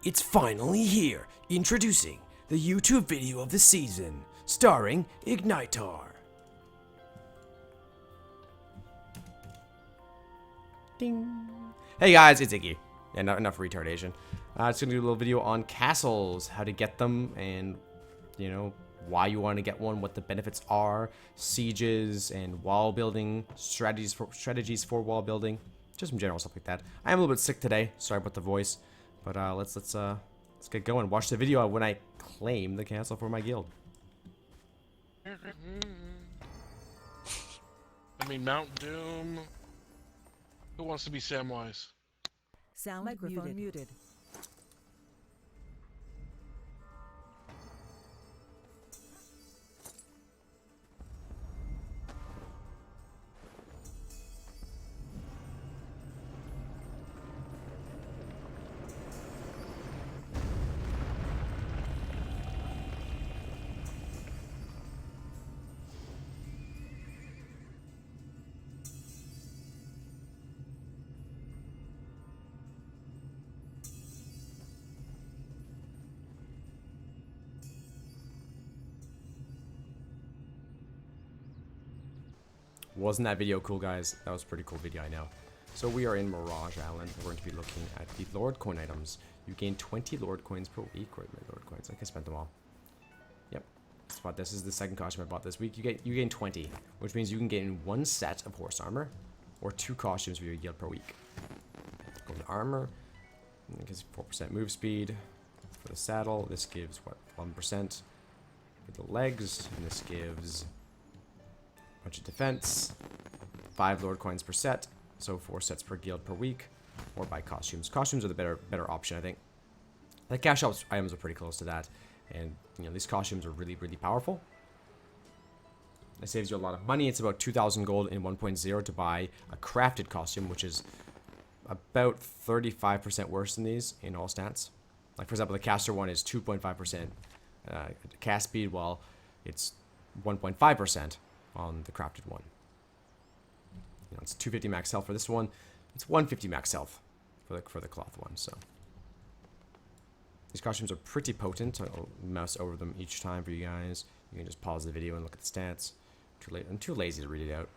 It's finally here, introducing the YouTube video of the season, starring Ignitar. Ding. Hey guys, it's Iggy. Yeah, not enough retardation. Just gonna do a little video on castles, how to get them, and you know why you want to get one, what the benefits are, sieges, and wall building strategies for wall building, just some general stuff like that. I am a little bit sick today. Sorry about the voice, but let's get going. Watch the video when I claim the castle for my guild. I mean, Mount Doom. Who wants to be Samwise? Sound microphone muted. Wasn't that video cool, guys? That was a pretty cool video, I know. So we are in Mirage Island. We're going to be looking at the Lord Coin items. You gain 20 Lord Coins per week. Where are my Lord Coins? I can spend them all. Yep. Spot. This is the second costume I bought this week. You gain 20, which means you can get in one set of horse armor, or 2 costumes for your guild per week. Go to armor. It gives 4% move speed. For the saddle, this gives what, 1%. For the legs, and this gives bunch of defense, 5 Lord Coins per set, so 4 sets per guild per week, or buy costumes. Costumes are the better option, I think. The cash out items are pretty close to that, and you know these costumes are really powerful. It saves you a lot of money. It's about 2,000 gold in 1.0 to buy a crafted costume, which is about 35% worse than these in all stats. Like for example, the caster one is 2.5% cast speed, while it's 1.5% on the crafted one. You know, it's 250 max health for this one. It's 150 max health for the cloth one. So these costumes are pretty potent. I'll mouse over them each time for you guys. You can just pause the video and look at the stats. I'm too lazy to read it out.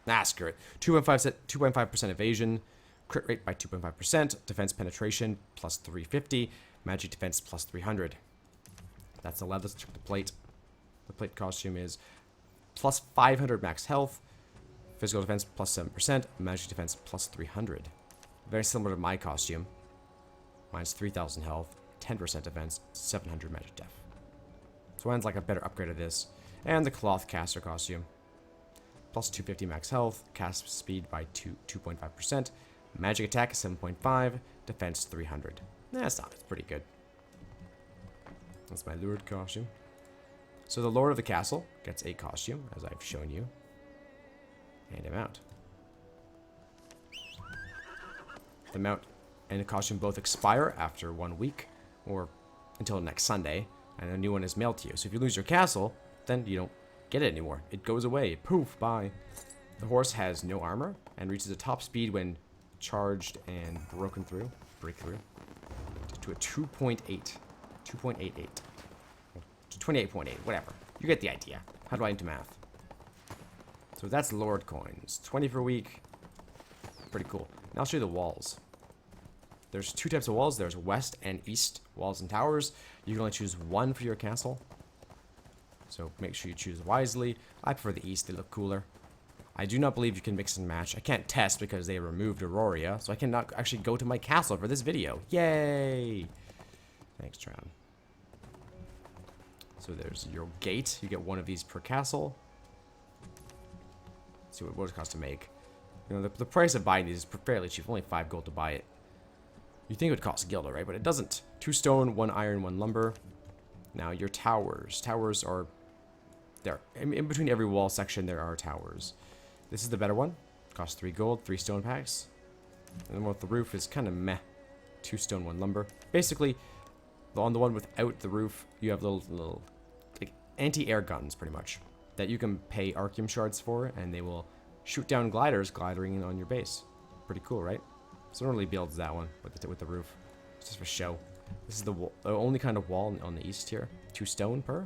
Nah, screw it. 2.5% evasion, crit rate by 2.5%, defense penetration plus 350, magic defense plus 300. That's the leather. Let's check the plate. The plate costume is plus 500 max health, physical defense plus 7%, magic defense plus 300. Very similar to my costume. Mine's 3,000 health, 10% defense, 700 magic def. So mine's like a better upgrade of this. And the cloth caster costume. Plus 250 max health, cast speed by 2.5%, magic attack 7.5, defense 300. That's not, it's pretty good. That's my lured costume. So the Lord of the Castle gets a costume, as I've shown you. And a mount. The mount and the costume both expire after 1 week, or until next Sunday, and a new one is mailed to you. So if you lose your castle, then you don't get it anymore. It goes away. Poof, bye. The horse has no armor, and reaches a top speed when charged and break through, to a 2.8. 2.88. 28.8, whatever. You get the idea. How do I do math? So that's Lord Coins. 20 per week. Pretty cool. Now I'll show you the walls. There's 2 types of walls. There's west and east walls and towers. You can only choose one for your castle. So make sure you choose wisely. I prefer the east. They look cooler. I do not believe you can mix and match. I can't test because they removed Auroria, so I cannot actually go to my castle for this video. Yay! Thanks, Tron. So there's your gate. You get 1 of these per castle. Let's see what it costs to make. You know, the price of buying these is fairly cheap. Only 5 gold to buy it. You think it would cost a guild, right? But it doesn't. 2 stone, 1 iron, 1 lumber. Now your towers. Towers are there. In between every wall section, there are towers. This is the better one. Costs 3 gold, 3 stone packs. And the one with the roof is kind of meh. 2 stone, 1 lumber. Basically, on the one without the roof, you have little like anti-air guns, pretty much, that you can pay Archeum shards for, and they will shoot down gliders gliding on your base. Pretty cool, right? So it normally builds that one with the roof. It's just for show. This is the only kind of wall on the east here. 2 stone per.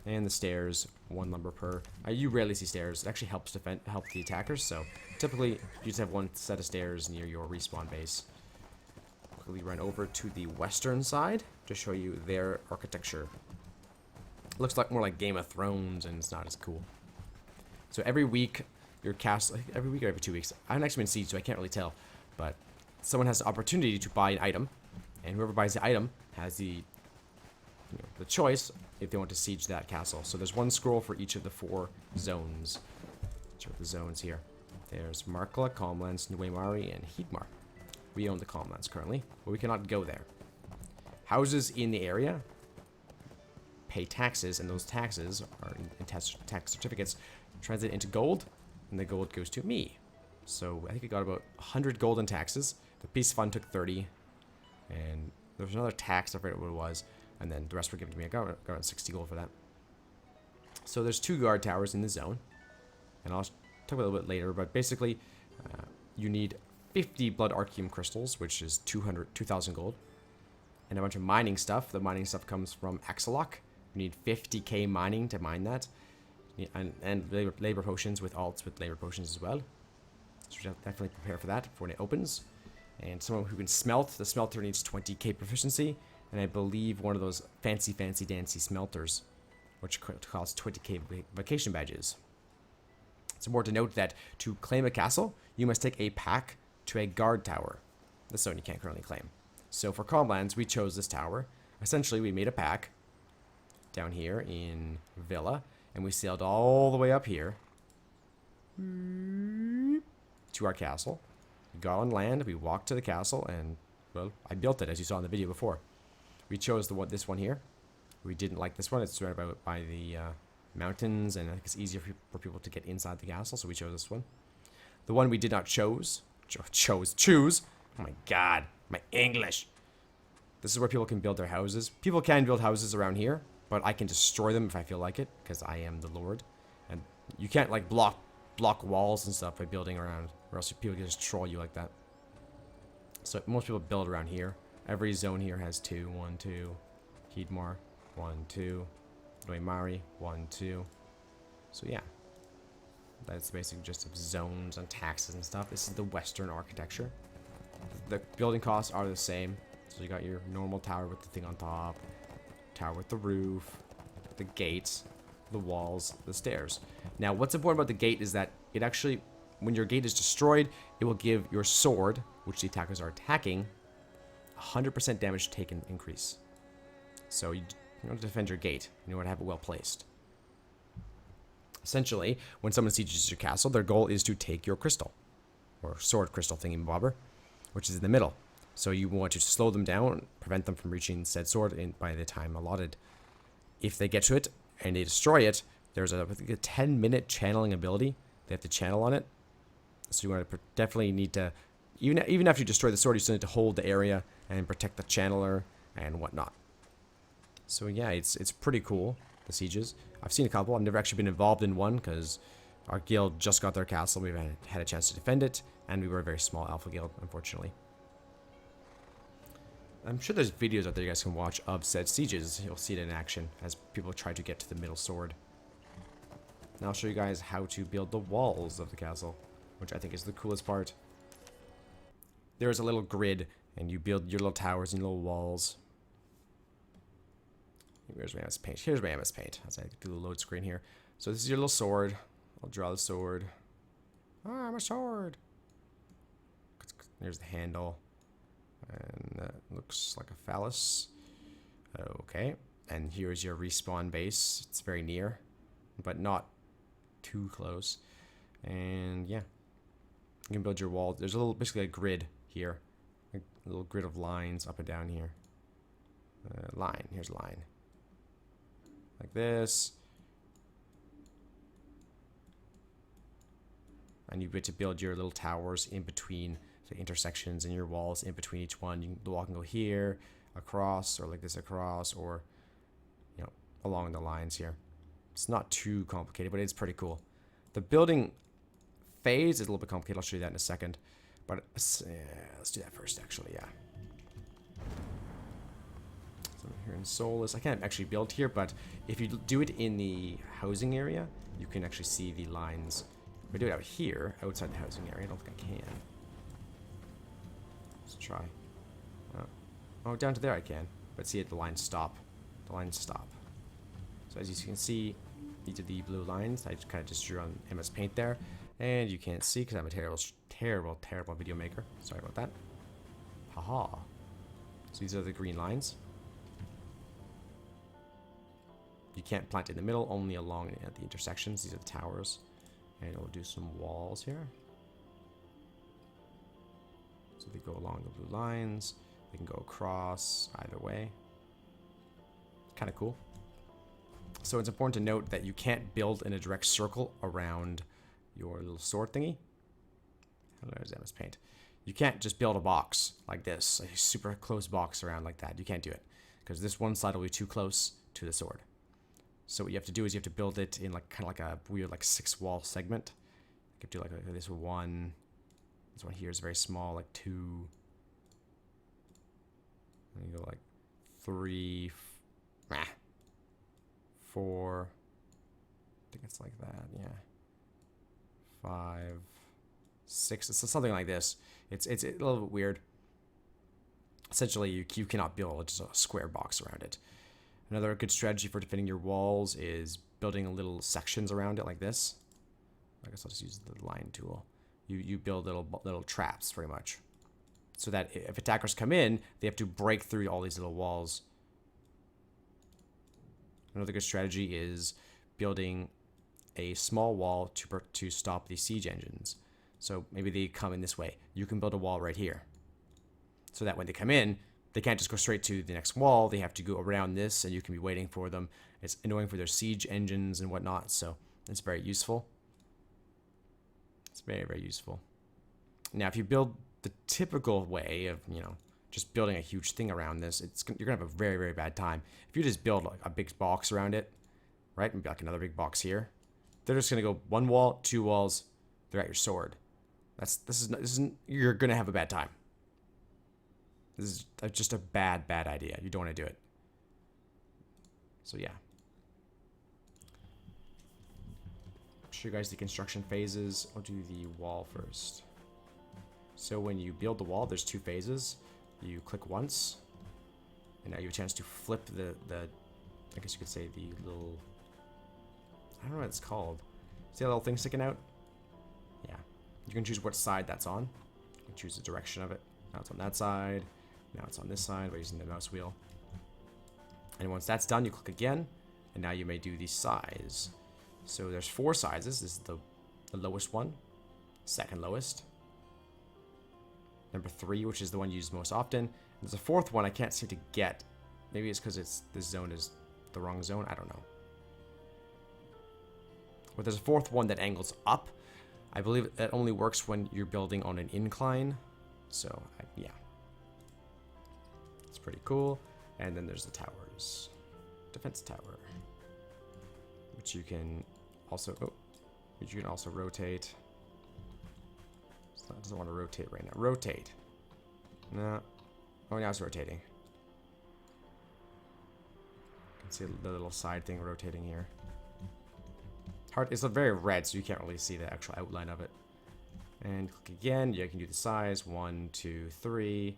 And the stairs, 1 lumber per. You rarely see stairs. It actually helps help the attackers. So typically, you just have 1 set of stairs near your respawn base. Quickly run over to the western side to show you their architecture. Looks like more like Game of Thrones, and it's not as cool. So every week, your castle, every week or every 2 weeks. I haven't actually been sieged, so I can't really tell. But someone has the opportunity to buy an item, and whoever buys the item has the choice if they want to siege that castle. So there's 1 scroll for each of the 4 zones. Which are the zones here. There's Markla, Calmlands, Nuemari, and Heedmar. We own the Calmlands currently, but we cannot go there. Houses in the area pay taxes, and those taxes are in tax certificates translate into gold, and the gold goes to me. So I think we got about 100 gold in taxes. The peace fund took 30, and there was another tax, I forget what it was, and then the rest were given to me. I got around 60 gold for that. So there's 2 guard towers in the zone, and I'll talk about it a little bit later, but basically you need 50 blood archeum crystals, which is 2,000 gold, and a bunch of mining stuff. The mining stuff comes from Axelok. You need 50k mining to mine that, and labor potions with alts with labor potions as well. So we definitely prepare for that for when it opens. And someone who can smelt, the smelter needs 20k proficiency, and I believe one of those fancy dancy smelters, which costs 20k vacation badges. It's important to note that to claim a castle, you must take a pack to a guard tower. The zone you can't currently claim. So for Calmlands, we chose this tower. Essentially, we made a pack down here in Villa, and we sailed all the way up here to our castle. We got on land, we walked to the castle, and, well, I built it, as you saw in the video before. We chose this one here. We didn't like this one. It's surrounded by the mountains, and I think it's easier for people to get inside the castle, so we chose this one. The one we did not choose. Oh my god, my English. This is where people can build their houses. People can build houses around here, but I can destroy them if I feel like it, because I am the Lord. And you can't, like, block walls and stuff by building around, or else people can just troll you like that. So most people build around here. Every zone here has 2. 1, 2. Heedmar, 1, 2. Nuemari, 1, 2. So yeah. That's basically just of zones and taxes and stuff. This is the Western architecture. The building costs are the same. So you got your normal tower with the thing on top, tower with the roof, the gates, the walls, the stairs. Now, what's important about the gate is that it actually, when your gate is destroyed, it will give your sword, which the attackers are attacking, 100% damage taken increase. So you want to defend your gate. You want to have it well placed. Essentially, when someone sieges your castle, their goal is to take your crystal, or sword crystal thingy-bobber, which is in the middle. So you want to slow them down, prevent them from reaching said sword by the time allotted. If they get to it and they destroy it, there's I think a 10-minute channeling ability they have to channel on it. So you want to definitely need to, even after you destroy the sword, you still need to hold the area and protect the channeler and whatnot. So yeah, it's pretty cool, the sieges. I've seen a couple. I've never actually been involved in one because our guild just got their castle. We haven't had a chance to defend it, and we were a very small alpha guild, unfortunately. I'm sure there's videos out there you guys can watch of said sieges. You'll see it in action as people try to get to the middle sword. Now I'll show you guys how to build the walls of the castle, which I think is the coolest part. There is a little grid, and you build your little towers and little walls. Where's my MS Paint? Here's my MS Paint. As I do the load screen here. So this is your little sword. I'll draw the sword. Ah, my sword. Here's the handle. And that looks like a phallus. Okay. And here's your respawn base. It's very near, but not too close. And yeah. You can build your wall. There's a little, basically a grid here. A little grid of lines up and down here. Line. Here's a line. Like this. And you get to build your little towers in between the intersections in your walls, in between each one. The wall can go here, across, or like this across, or, you know, along the lines here. It's not too complicated, but it's pretty cool. The building phase is a little bit complicated. I'll show you that in a second. But let's do that first, actually, yeah. here in Solus. I can't actually build here, but if you do it in the housing area, you can actually see the lines. If I do it out here, outside the housing area, I don't think I can. Let's try. Oh, down to there I can. But see, the lines stop. The lines stop. So as you can see, these are the blue lines. I just kind of just drew on MS Paint there. And you can't see because I'm a terrible video maker. Sorry about that. Haha. So these are the green lines. You can't plant in the middle, only along at the intersections. These are the towers. And we'll do some walls here. So they go along the blue lines. They can go across either way. Kind of cool. So it's important to note that you can't build in a direct circle around your little sword thingy. There's MS Paint. You can't just build a box like this, a super close box around like that. You can't do it because this one side will be too close to the sword. So what you have to do is you have to build it in like kind of like a weird like 6-wall segment. You could do like this one. This one here is very small, like 2. And you go like 3, 4. I think it's like that, yeah. 5, 6. It's something like this. It's a little bit weird. Essentially, you cannot build just a square box around it. Another good strategy for defending your walls is building little sections around it like this. I guess I'll just use the line tool. You build little traps, pretty much, so that if attackers come in, they have to break through all these little walls. Another good strategy is building a small wall to stop the siege engines. So maybe they come in this way. You can build a wall right here, so that when they come in, they can't just go straight to the next wall. They have to go around this, and you can be waiting for them. It's annoying for their siege engines and whatnot, so it's very useful. It's very useful. Now, if you build the typical way of, just building a huge thing around this, you're gonna have a very bad time. If you just build like a big box around it, right, maybe like another big box here, they're just gonna go 1 wall, 2 walls, they're at your sword. You're gonna have a bad time. This is just a bad idea. You don't want to do it. So yeah. Show you guys the construction phases. I'll do the wall first. So when you build the wall, there's 2 phases. You click once, and now you have a chance to flip the I guess you could say the little, I don't know what it's called. See that little thing sticking out? Yeah. You can choose what side that's on. You can choose the direction of it. Now it's on that side. Now it's on this side by using the mouse wheel. And once that's done, you click again, and now you may do the size. So there's 4 sizes. This is the lowest one, second lowest, number 3, which is the one used most often. There's a 4th one I can't seem to get. Maybe it's because this zone is the wrong zone. I don't know. But there's a 4th one that angles up. I believe that only works when you're building on an incline. So yeah. It's pretty cool. And then there's the towers. Defense tower. Which you can also rotate. It doesn't want to rotate right now. Rotate. No. Oh, now it's rotating. You can see the little side thing rotating here. It's very red, so you can't really see the actual outline of it. And click again. You can do the size. 1, 2, 3.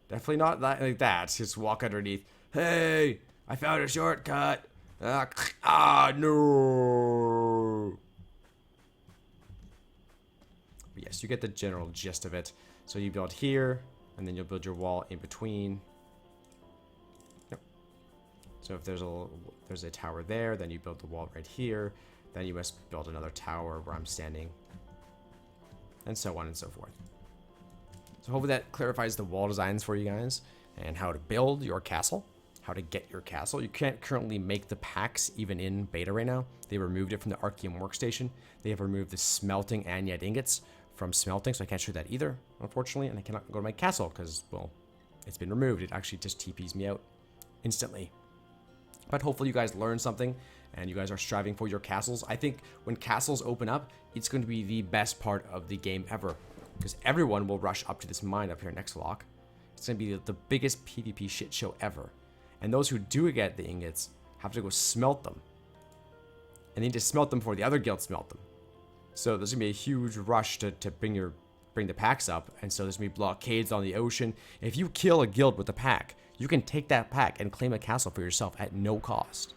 Definitely not like that. Just walk underneath. Hey, I found a shortcut. No. But yes, you get the general gist of it. So you build here, and then you'll build your wall in between. Yep. So if there's a tower there, then you build the wall right here. Then you must build another tower where I'm standing, and so on and so forth. So hopefully that clarifies the wall designs for you guys and how to build your castle, how to get your castle. You can't currently make the packs even in beta right now. They removed it from the Archeum workstation. They have removed the smelting Anyat ingots from smelting, so I can't show that either, unfortunately. And I cannot go to my castle because, well, it's been removed. It actually just TPs me out instantly. But hopefully you guys learned something and you guys are striving for your castles. I think when castles open up, it's going to be the best part of the game ever, because everyone will rush up to this mine up here next to Lock. It's going to be the biggest PvP shit show ever. And those who do get the ingots have to go smelt them. And they need to smelt them before the other guilds smelt them. So there's going to be a huge rush to bring the packs up. And so there's going to be blockades on the ocean. If you kill a guild with a pack, you can take that pack and claim a castle for yourself at no cost.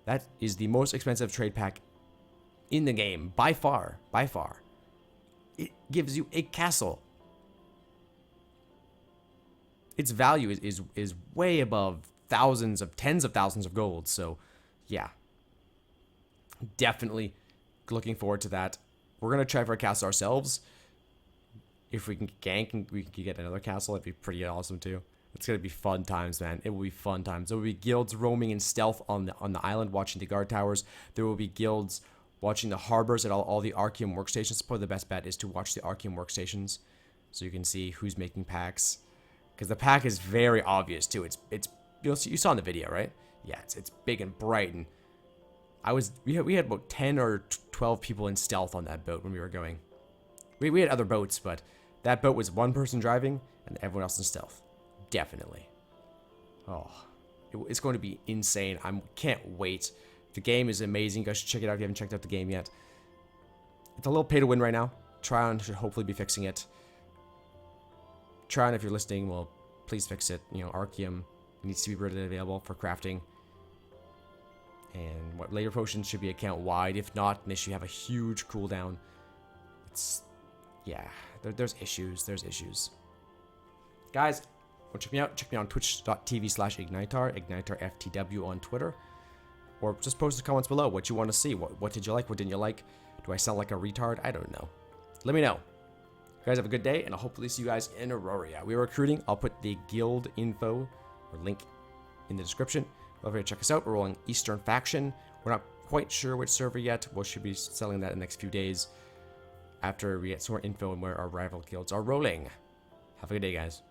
That is the most expensive trade pack in the game, by far, by far. It gives you a castle. Its value is way above tens of thousands of gold. So, yeah. Definitely looking forward to that. We're going to try for a castle ourselves. If we can gank and we can get another castle, it'd be pretty awesome too. It's going to be fun times, man. It will be fun times. There will be guilds roaming in stealth on the island watching the guard towers. There will be guilds watching the harbors at all the Archeum workstations. Probably the best bet is to watch the Archeum workstations so you can see who's making packs. Because the pack is very obvious too. You saw in the video, right? Yeah, it's big and bright, and we had about 10 or 12 people in stealth on that boat when we were going. We had other boats, but that boat was one person driving and everyone else in stealth. Definitely. Oh, it's going to be insane. I can't wait. The game is amazing. You guys should check it out if you haven't checked out the game yet. It's a little pay to win right now. Tryon should hopefully be fixing it. Tryon, if you're listening, well, please fix it. You know, Archeum needs to be readily available for crafting. And what later potions should be account wide. If not, then you have a huge cooldown. Yeah, there's issues. There's issues. Guys, well, check me out. Check me out on twitch.tv/Ignitar, IgniterFTW on Twitter. Or just post the comments below what you want to see. What did you like? What didn't you like? Do I sound like a retard? I don't know. Let me know. You guys have a good day, and I'll hopefully see you guys in Auroria. We're recruiting. I'll put the guild info or link in the description. Feel free to check us out. We're rolling Eastern Faction. We're not quite sure which server yet. We should be selling that in the next few days after we get some more info on where our rival guilds are rolling. Have a good day, guys.